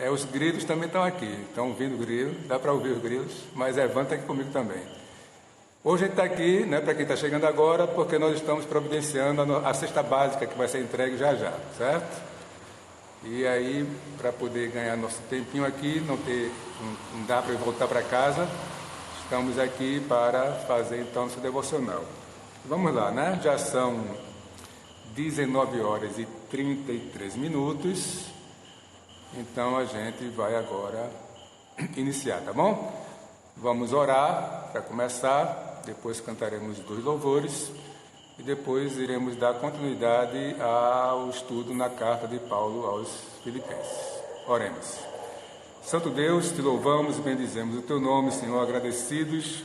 Os grilos também estão aqui, estão ouvindo o grilo, dá para ouvir os grilos, mas Evandro está aqui comigo também. Hoje a gente está aqui, né, para quem está chegando agora, porque nós estamos providenciando a cesta básica que vai ser entregue já já, certo? E aí, para poder ganhar nosso tempinho aqui, não dá para voltar para casa, estamos aqui para fazer então nosso devocional. Vamos lá, né? Já são 19 horas e 33 minutos, então a gente vai agora iniciar, tá bom? Vamos orar para começar, depois cantaremos 2 louvores e depois iremos dar continuidade ao estudo na carta de Paulo aos Filipenses. Oremos. Santo Deus, te louvamos e bendizemos o teu nome, Senhor, agradecidos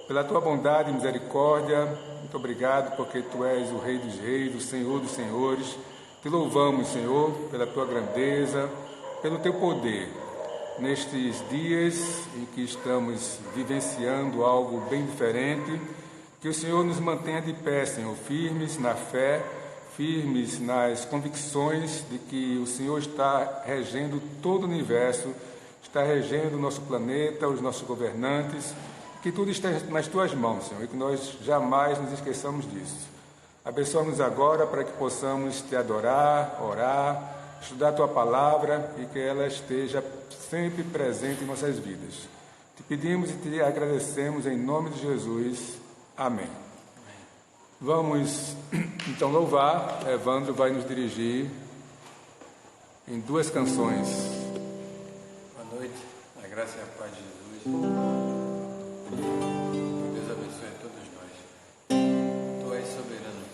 pela tua bondade e misericórdia. Muito obrigado porque tu és o Rei dos Reis, o Senhor dos Senhores. Te louvamos, Senhor, pela tua grandeza, pelo teu poder. Nestes dias em que estamos vivenciando algo bem diferente, que o Senhor nos mantenha de pé, Senhor, firmes na fé, firmes nas convicções de que o Senhor está regendo todo o universo, está regendo o nosso planeta, os nossos governantes, que tudo está nas tuas mãos, Senhor, e que nós jamais nos esqueçamos disso. Abençoa-nos agora para que possamos te adorar, orar, estudar a tua palavra e que ela esteja sempre presente em nossas vidas. Te pedimos e te agradecemos em nome de Jesus. Amém. Vamos então louvar. Evandro vai nos dirigir em 2 canções. Boa noite, a graça e a paz de Jesus. Deus abençoe a todos nós. Tu és soberano.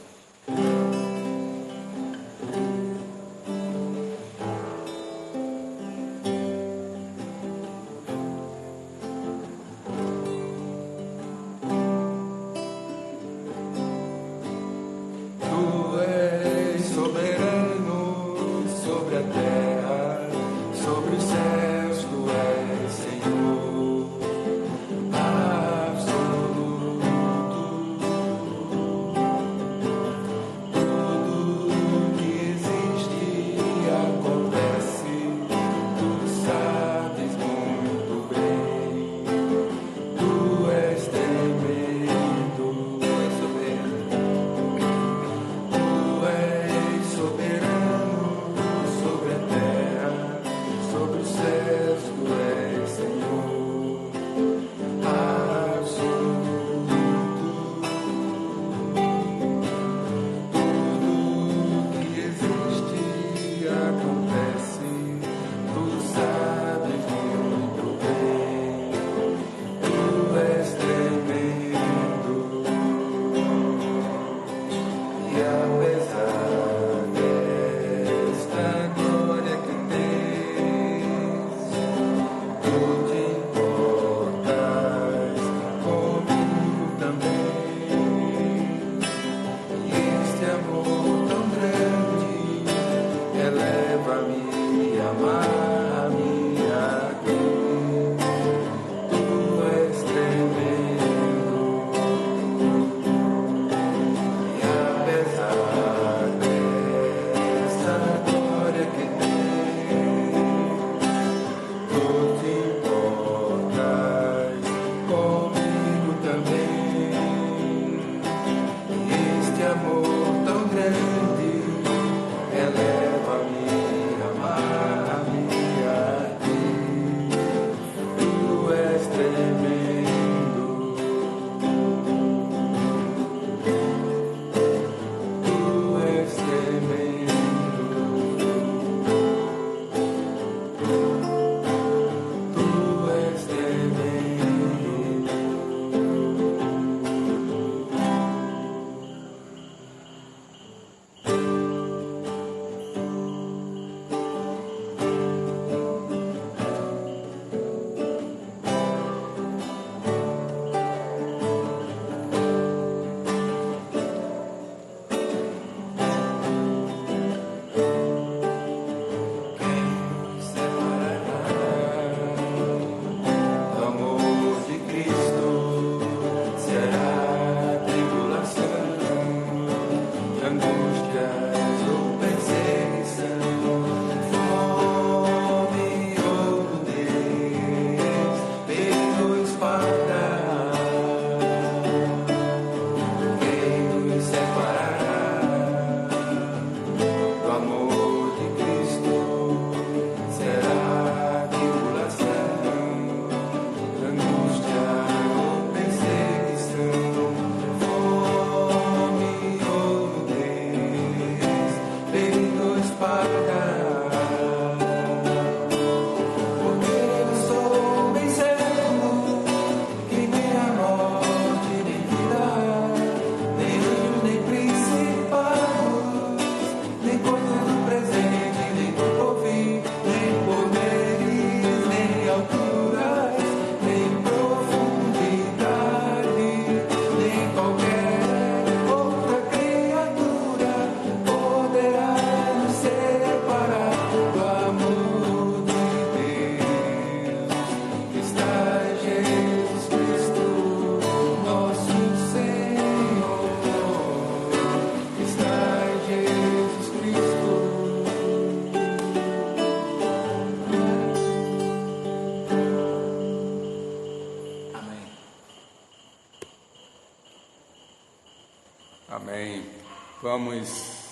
Vamos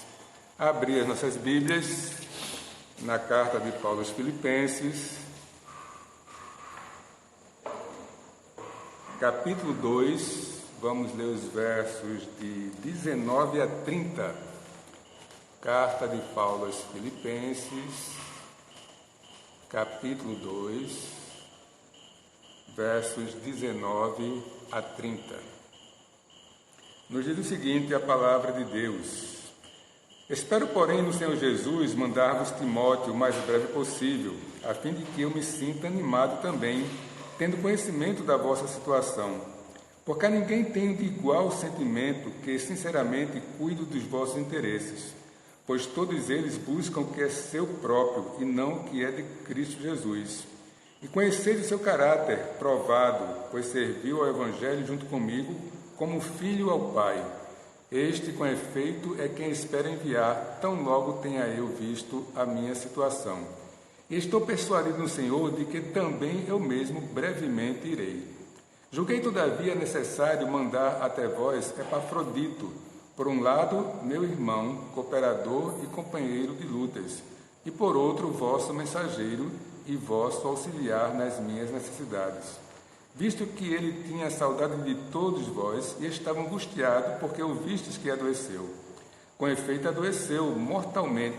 abrir as nossas Bíblias na carta de Paulo aos Filipenses, capítulo 2, vamos ler os versos de 19 a 30. Carta de Paulo aos Filipenses, capítulo 2, versos 19 a 30. Nos diz o seguinte a palavra de Deus: Espero, porém, no Senhor Jesus mandar-vos Timóteo o mais breve possível, a fim de que eu me sinta animado também, tendo conhecimento da vossa situação. Porque a ninguém tenho de igual sentimento que, sinceramente, cuido dos vossos interesses, pois todos eles buscam o que é seu próprio e não o que é de Cristo Jesus. E conheceis o seu caráter provado, pois serviu ao Evangelho junto comigo, como filho ao Pai. Este, com efeito, é quem espera enviar, tão logo tenha eu visto a minha situação. E estou persuadido no Senhor de que também eu mesmo brevemente irei. Julguei, todavia, necessário mandar até vós Epafrodito, por um lado, meu irmão, cooperador e companheiro de lutas, e por outro, vosso mensageiro e vosso auxiliar nas minhas necessidades. Visto que ele tinha saudade de todos vós e estava angustiado porque ouvistes que adoeceu. Com efeito, adoeceu mortalmente.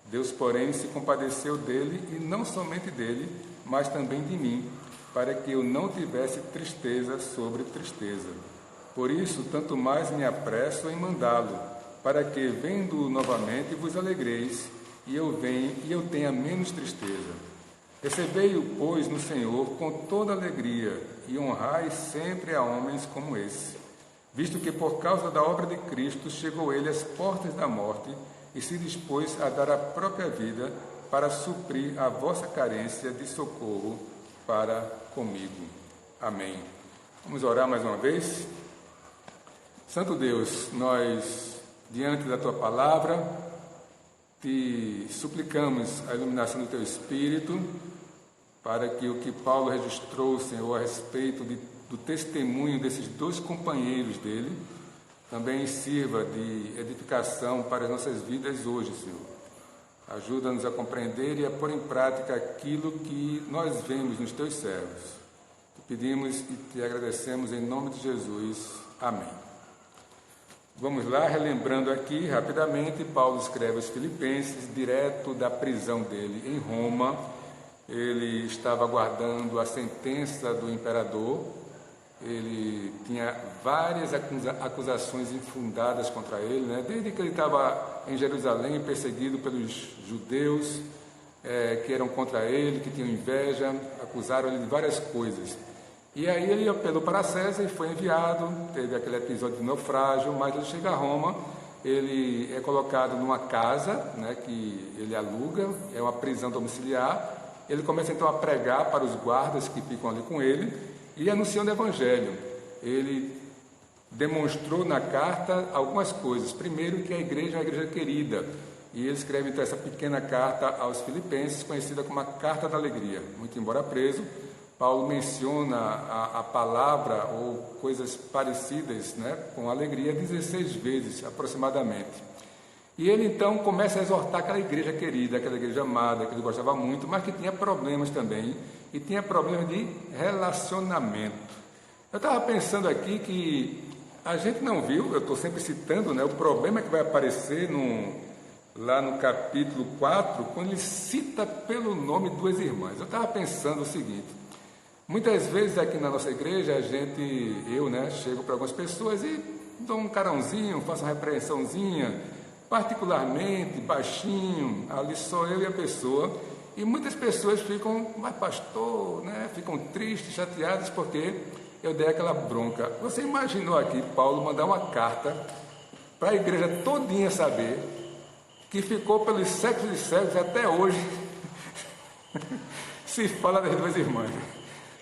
Deus, porém, se compadeceu dele, e não somente dele, mas também de mim, para que eu não tivesse tristeza sobre tristeza. Por isso, tanto mais me apresso em mandá-lo, para que, vendo-o novamente, vos alegreis, e eu tenha menos tristeza. Recebei-o, pois, no Senhor com toda alegria, e honrai sempre a homens como esse, visto que por causa da obra de Cristo chegou ele às portas da morte e se dispôs a dar a própria vida para suprir a vossa carência de socorro para comigo. Amém. Vamos orar mais uma vez? Santo Deus, nós, diante da Tua palavra, te suplicamos a iluminação do Teu Espírito, para que o que Paulo registrou, Senhor, a respeito do testemunho desses dois companheiros dele, também sirva de edificação para as nossas vidas hoje, Senhor. Ajuda-nos a compreender e a pôr em prática aquilo que nós vemos nos Teus servos. Te pedimos e te agradecemos em nome de Jesus. Amém. Vamos lá, relembrando aqui rapidamente, Paulo escreve aos Filipenses, direto da prisão dele em Roma. Ele estava aguardando a sentença do imperador. Ele tinha várias acusações infundadas contra ele, né? Desde que ele estava em Jerusalém, perseguido pelos judeus que eram contra ele, que tinham inveja, acusaram ele de várias coisas. E aí ele apelou para César e foi enviado, teve aquele episódio de naufrágio, mas ele chega a Roma, ele é colocado numa casa, né, que ele aluga, é uma prisão domiciliar. Ele começa então a pregar para os guardas que ficam ali com ele e anunciando o Evangelho. Ele demonstrou na carta algumas coisas. Primeiro, que a igreja é uma igreja querida. E ele escreve então essa pequena carta aos Filipenses, conhecida como a Carta da Alegria. Muito embora preso, Paulo menciona a palavra ou coisas parecidas, né, com alegria 16 vezes aproximadamente. E ele então começa a exortar aquela igreja querida, aquela igreja amada, que ele gostava muito, mas que tinha problemas também, e tinha problemas de relacionamento. Eu estava pensando aqui que a gente não viu, eu estou sempre citando, né, o problema que vai aparecer lá no capítulo 4, quando ele cita pelo nome duas irmãs. Eu estava pensando o seguinte: muitas vezes aqui na nossa igreja, eu chego para algumas pessoas e dou um carãozinho, faço uma repreensãozinha, particularmente, baixinho, ali só eu e a pessoa, e muitas pessoas ficam, mas pastor, né, ficam tristes, chateadas, porque eu dei aquela bronca. Você imaginou aqui Paulo mandar uma carta para a igreja todinha saber, que ficou pelos séculos e séculos até hoje, se fala das duas irmãs,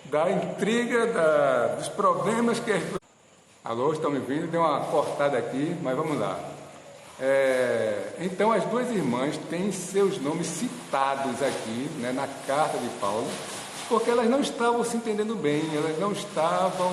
da intriga, dos problemas que as duas... Alô, estão me ouvindo? Deu uma cortada aqui, mas vamos lá. Então as duas irmãs têm seus nomes citados aqui, né, na carta de Paulo, porque elas não estavam se entendendo bem, elas não estavam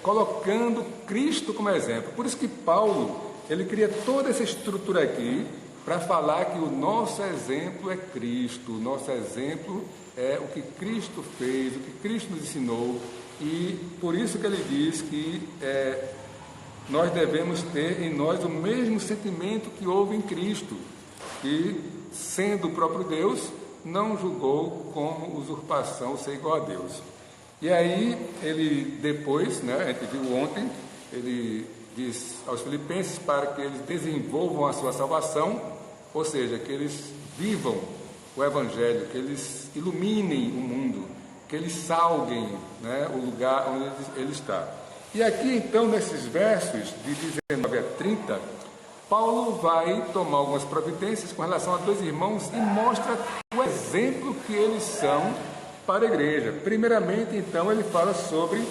colocando Cristo como exemplo. Por isso que Paulo, ele cria toda essa estrutura aqui para falar que o nosso exemplo é Cristo, o nosso exemplo é o que Cristo fez, o que Cristo nos ensinou, e por isso que ele diz que nós devemos ter em nós o mesmo sentimento que houve em Cristo, que, sendo o próprio Deus, não julgou como usurpação ser igual a Deus. E aí, ele depois, a gente viu ontem, ele diz aos filipenses para que eles desenvolvam a sua salvação, ou seja, que eles vivam o Evangelho, que eles iluminem o mundo, que eles salguem o lugar onde ele está. E aqui, então, nesses versos de 19 a 30, Paulo vai tomar algumas providências com relação a dois irmãos e mostra o exemplo que eles são para a igreja. Primeiramente, então, ele fala sobre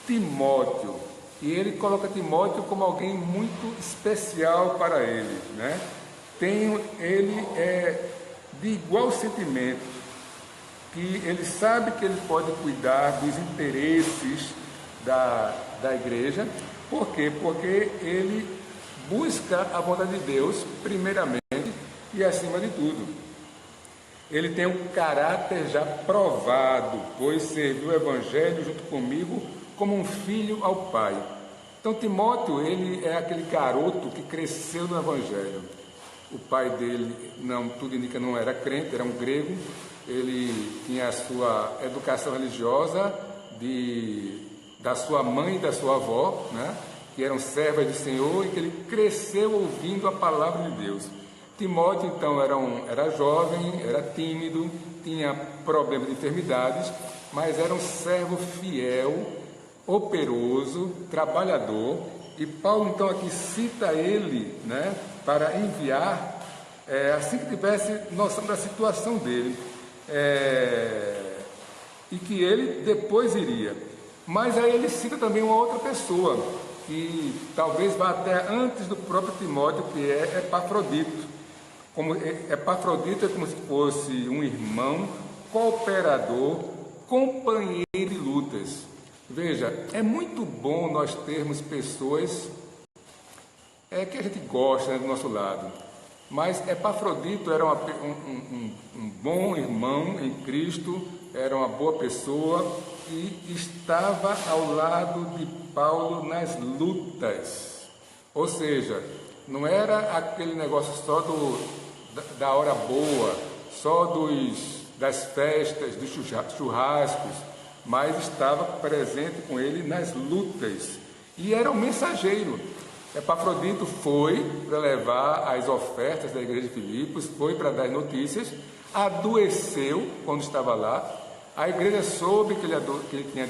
Timóteo, e ele coloca Timóteo como alguém muito especial para ele, Ele é de igual sentimento, que ele sabe que ele pode cuidar dos interesses da igreja. Por quê? Porque ele busca a vontade de Deus, primeiramente e acima de tudo. Ele tem um caráter já provado, pois serviu o Evangelho junto comigo como um filho ao Pai. Então, Timóteo, ele é aquele garoto que cresceu no Evangelho. O pai dele, tudo indica, não era crente, era um grego. Ele tinha a sua educação religiosa da sua mãe e da sua avó, que eram servas do Senhor, e que ele cresceu ouvindo a palavra de Deus. Timóteo, então, era jovem, era tímido, tinha problemas de enfermidades, mas era um servo fiel, operoso, trabalhador. E Paulo, então, aqui cita ele, para enviar, assim que tivesse noção da situação dele, e que ele depois iria. Mas aí ele cita também uma outra pessoa, que talvez vá até antes do próprio Timóteo, que é Epafrodito. Epafrodito é como se fosse um irmão, cooperador, companheiro de lutas. Veja, é muito bom nós termos pessoas que a gente gosta do nosso lado. Mas Epafrodito era um bom irmão em Cristo, era uma boa pessoa e estava ao lado de Paulo nas lutas. Ou seja, não era aquele negócio só da hora boa, só das festas, dos churrascos, mas estava presente com ele nas lutas. E era um mensageiro. Epafrodito foi para levar as ofertas da igreja de Filipos, foi para dar notícias, adoeceu quando estava lá. A igreja soube que ele tinha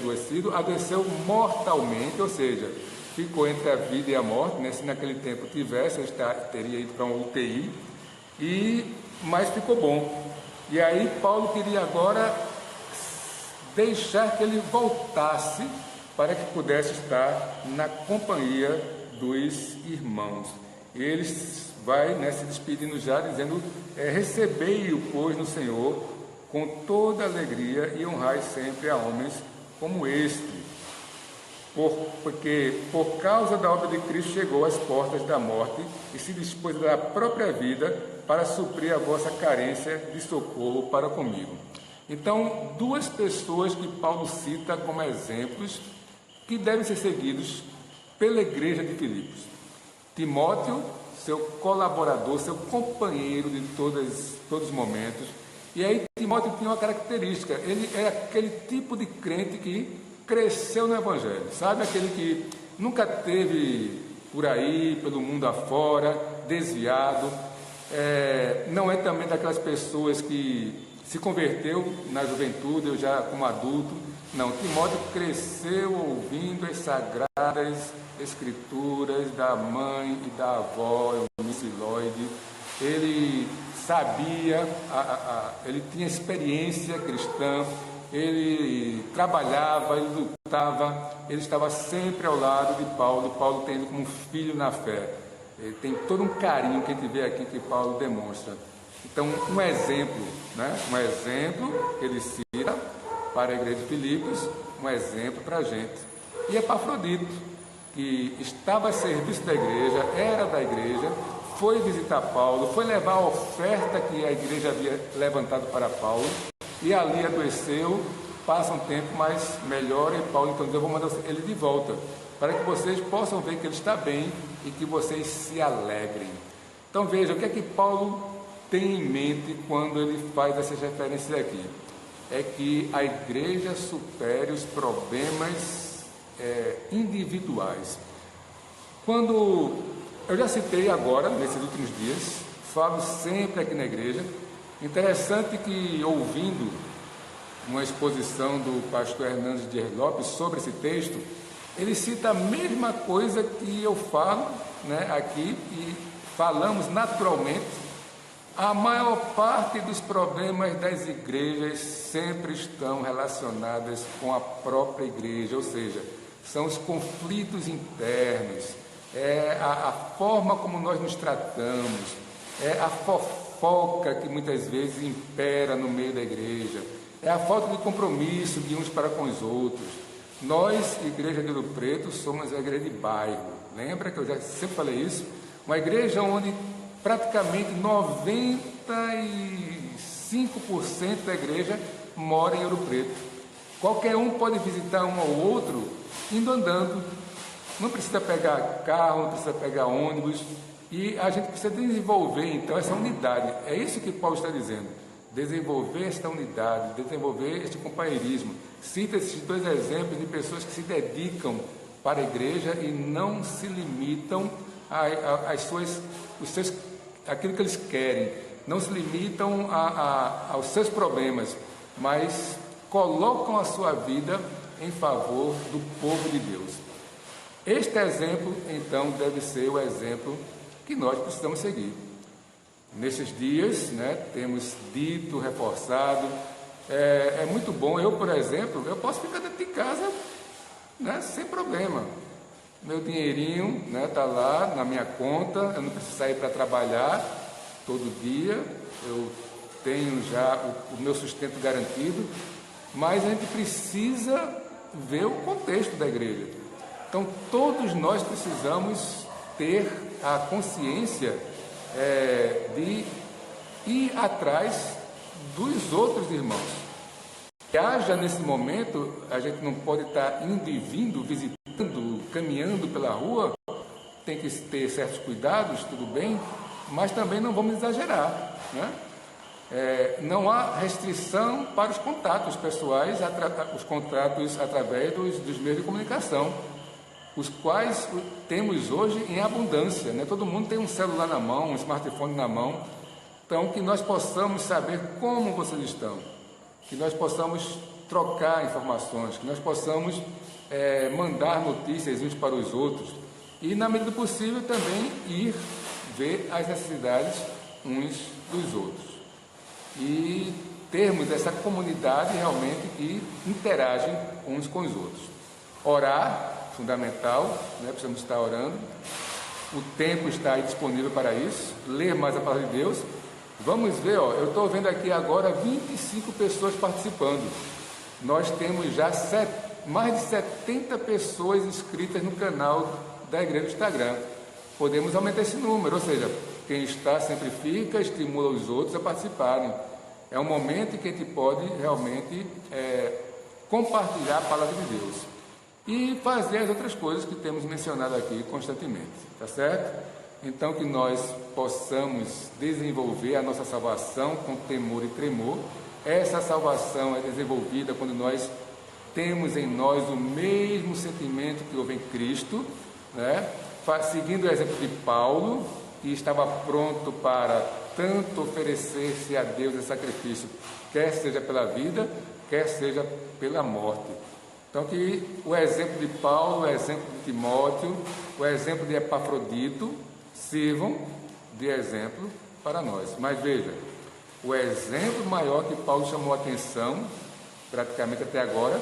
adoeceu mortalmente, ou seja, ficou entre a vida e a morte, Se naquele tempo tivesse, ele teria ido para uma UTI, mas ficou bom. E aí Paulo queria agora deixar que ele voltasse para que pudesse estar na companhia dos irmãos. Ele vai se despedindo já, dizendo: recebei-o, pois, no Senhor com toda alegria e honrai sempre a homens como este, porque por causa da obra de Cristo chegou às portas da morte e se dispôs a dar a própria vida para suprir a vossa carência de socorro para comigo. Então, duas pessoas que Paulo cita como exemplos que devem ser seguidos pela igreja de Filipos. Timóteo, seu colaborador, seu companheiro de todos os momentos. E aí Timóteo tinha uma característica: ele é aquele tipo de crente que cresceu no Evangelho, sabe? Aquele que nunca teve por aí, pelo mundo afora, desviado. Não é também daquelas pessoas que se converteu na juventude, ou já como adulto. Não, Timóteo cresceu ouvindo as sagradas escrituras da mãe e da avó, Eunice e Lloyd. Ele sabia, ele tinha experiência cristã, ele trabalhava, ele lutava, ele estava sempre ao lado de Paulo. Paulo tem ele como um filho na fé. Ele tem todo um carinho que a gente vê aqui que Paulo demonstra. Então, um exemplo, um exemplo que ele cita para a igreja de Filipos, um exemplo para a gente. e Epafrodito, que estava a serviço da igreja, era da igreja, foi visitar Paulo, foi levar a oferta que a igreja havia levantado para Paulo, e ali adoeceu, passa um tempo, mas melhora, e Paulo então diz: eu vou mandar ele de volta, para que vocês possam ver que ele está bem e que vocês se alegrem. Então veja, o que é que Paulo tem em mente quando ele faz essas referências aqui? É que a igreja supere os problemas individuais. Quando eu já citei agora, nesses últimos dias, falo sempre aqui na igreja, interessante que ouvindo uma exposição do pastor Hernandes Dias Lopes sobre esse texto, ele cita a mesma coisa que eu falo, né, aqui, e falamos naturalmente. A maior parte dos problemas das igrejas sempre estão relacionados com a própria igreja, ou seja, são os conflitos internos, a forma como nós nos tratamos, a fofoca que muitas vezes impera no meio da igreja, é a falta de compromisso de uns para com os outros. Nós, Igreja de Ouro Preto, somos a igreja de bairro. Lembra que eu já sempre falei isso? Uma igreja onde praticamente 95% da igreja mora em Ouro Preto. Qualquer um pode visitar um ao outro indo andando. Não precisa pegar carro, não precisa pegar ônibus. E a gente precisa desenvolver, então, essa unidade. É isso que Paulo está dizendo. Desenvolver esta unidade, desenvolver este companheirismo. Cita esses dois exemplos de pessoas que se dedicam para a igreja e não se limitam àquilo que eles querem, não se limitam aos seus problemas, mas colocam a sua vida em favor do povo de Deus. Este exemplo, então, deve ser o exemplo que nós precisamos seguir. Nesses dias, né, temos dito, reforçado, é muito bom. Eu, por exemplo, eu posso ficar dentro de casa, né, sem problema. Meu dinheirinho está, né, lá na minha conta, eu não preciso sair para trabalhar todo dia, eu tenho já o meu sustento garantido, mas a gente precisa ver o contexto da igreja. Então, todos nós precisamos ter a consciência de ir atrás dos outros irmãos. Que haja nesse momento, a gente não pode estar indo e vindo, visitando, caminhando pela rua, tem que ter certos cuidados, tudo bem, mas também não vamos exagerar, né? Não há restrição para os contatos pessoais, os contatos através dos meios de comunicação, os quais temos hoje em abundância, né? Todo mundo tem um celular na mão, um smartphone na mão, então que nós possamos saber como vocês estão, que nós possamos trocar informações, que nós possamos mandar notícias uns para os outros e, na medida do possível, também ir ver as necessidades uns dos outros e termos essa comunidade realmente que interage uns com os outros. Orar, fundamental, né? Precisamos estar orando, o tempo está aí disponível para isso, ler mais a palavra de Deus. Vamos ver, eu estou vendo aqui agora 25 pessoas participando, nós temos já mais de 70 pessoas inscritas no canal da igreja do Instagram, podemos aumentar esse número, ou seja, quem está sempre fica, estimula os outros a participarem. É um momento em que a gente pode realmente compartilhar a palavra de Deus e fazer as outras coisas que temos mencionado aqui constantemente, tá certo? Então, que nós possamos desenvolver a nossa salvação com temor e tremor. Essa salvação é desenvolvida quando nós temos em nós o mesmo sentimento que houve em Cristo, né? Seguindo o exemplo de Paulo, que estava pronto para tanto oferecer-se a Deus em sacrifício, quer seja pela vida, quer seja pela morte. Então, que o exemplo de Paulo, o exemplo de Timóteo, o exemplo de Epafrodito sirvam de exemplo para nós. Mas veja, o exemplo maior que Paulo chamou a atenção, praticamente até agora,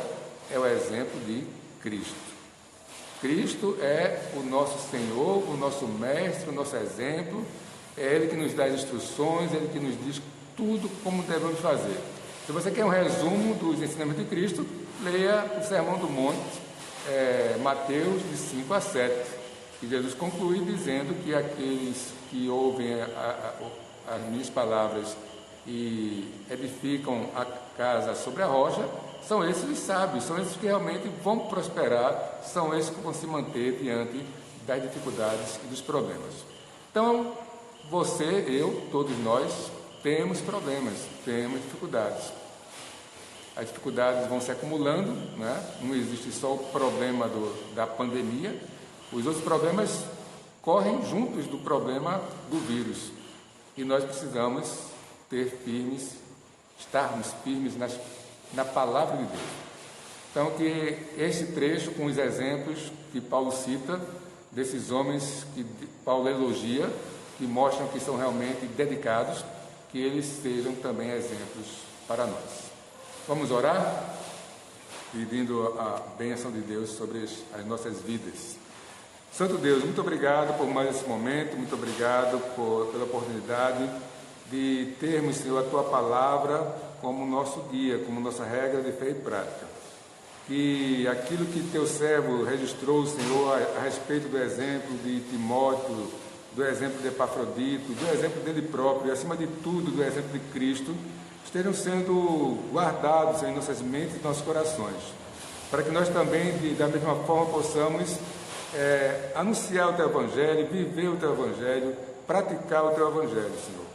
é o exemplo de Cristo. Cristo é o nosso Senhor, o nosso Mestre, o nosso exemplo, é Ele que nos dá as instruções, Ele que nos diz tudo como devemos fazer. Se você quer um resumo dos ensinamentos de Cristo, leia o Sermão do Monte, Mateus de 5 a 7, que Jesus conclui dizendo que aqueles que ouvem as minhas palavras e edificam a casa sobre a rocha, são esses os sábios, são esses que realmente vão prosperar, são esses que vão se manter diante das dificuldades e dos problemas. Então, você, eu, todos nós, temos problemas, temos dificuldades. As dificuldades vão se acumulando, né? Não existe só o problema da pandemia, os outros problemas correm juntos do problema do vírus. E nós precisamos estarmos firmes na palavra de Deus. Então, que este trecho, com os exemplos que Paulo cita, desses homens que Paulo elogia, que mostram que são realmente dedicados, que eles sejam também exemplos para nós. Vamos orar, pedindo a bênção de Deus sobre as nossas vidas. Santo Deus, muito obrigado por mais esse momento, muito obrigado pela oportunidade de termos, Senhor, a Tua Palavra como nosso guia, como nossa regra de fé e prática. Que aquilo que Teu servo registrou, Senhor, a respeito do exemplo de Timóteo, do exemplo de Epafrodito, do exemplo dele próprio e, acima de tudo, do exemplo de Cristo, estejam sendo guardados em nossas mentes e nossos corações, para que nós também, da mesma forma, possamos anunciar o Teu Evangelho, viver o Teu Evangelho, praticar o Teu Evangelho, Senhor.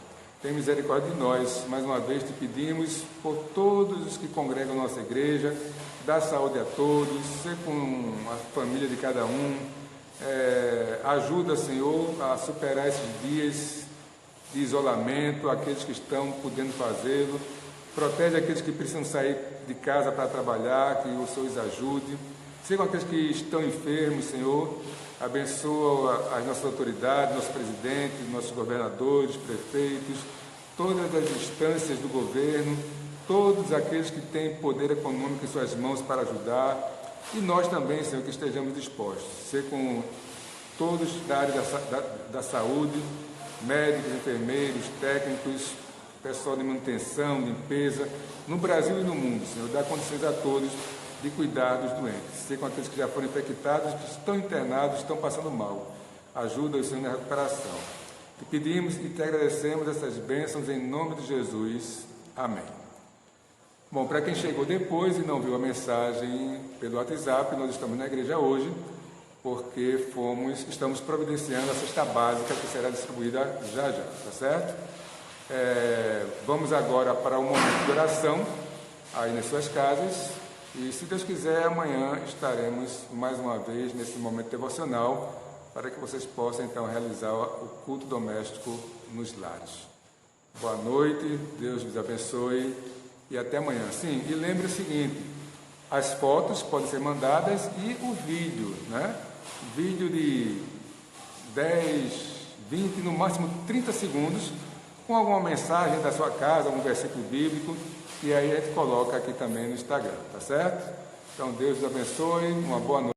Tem misericórdia de nós. Mais uma vez te pedimos por todos os que congregam a nossa igreja, dá saúde a todos, ser com a família de cada um, ajuda, Senhor, a superar esses dias de isolamento, aqueles que estão podendo fazê-lo, protege aqueles que precisam sair de casa para trabalhar, que o Senhor os ajude, seja com aqueles que estão enfermos, Senhor, abençoa as nossas autoridades, nossos presidentes, nossos governadores, prefeitos, todas as instâncias do governo, todos aqueles que têm poder econômico em suas mãos para ajudar, e nós também, Senhor, que estejamos dispostos, ser com todos da área da saúde, médicos, enfermeiros, técnicos, pessoal de manutenção, limpeza, no Brasil e no mundo, Senhor, dá condições a todos de cuidar dos doentes, ser com aqueles que já foram infectados, que estão internados, estão passando mal. Ajuda o Senhor na recuperação. Te pedimos e te agradecemos essas bênçãos em nome de Jesus. Amém. Bom, para quem chegou depois e não viu a mensagem pelo WhatsApp, nós estamos na igreja hoje, porque estamos providenciando a cesta básica que será distribuída já, tá certo? Vamos agora para o momento de oração, aí nas suas casas, e se Deus quiser, amanhã estaremos mais uma vez nesse momento devocional, para que vocês possam então realizar o culto doméstico nos lares. Boa noite, Deus nos abençoe e até amanhã. Sim, e lembre o seguinte, as fotos podem ser mandadas e o vídeo, né? Vídeo de 10, 20, no máximo 30 segundos, com alguma mensagem da sua casa, algum versículo bíblico, e aí a gente coloca aqui também no Instagram, tá certo? Então Deus nos abençoe, uma boa noite.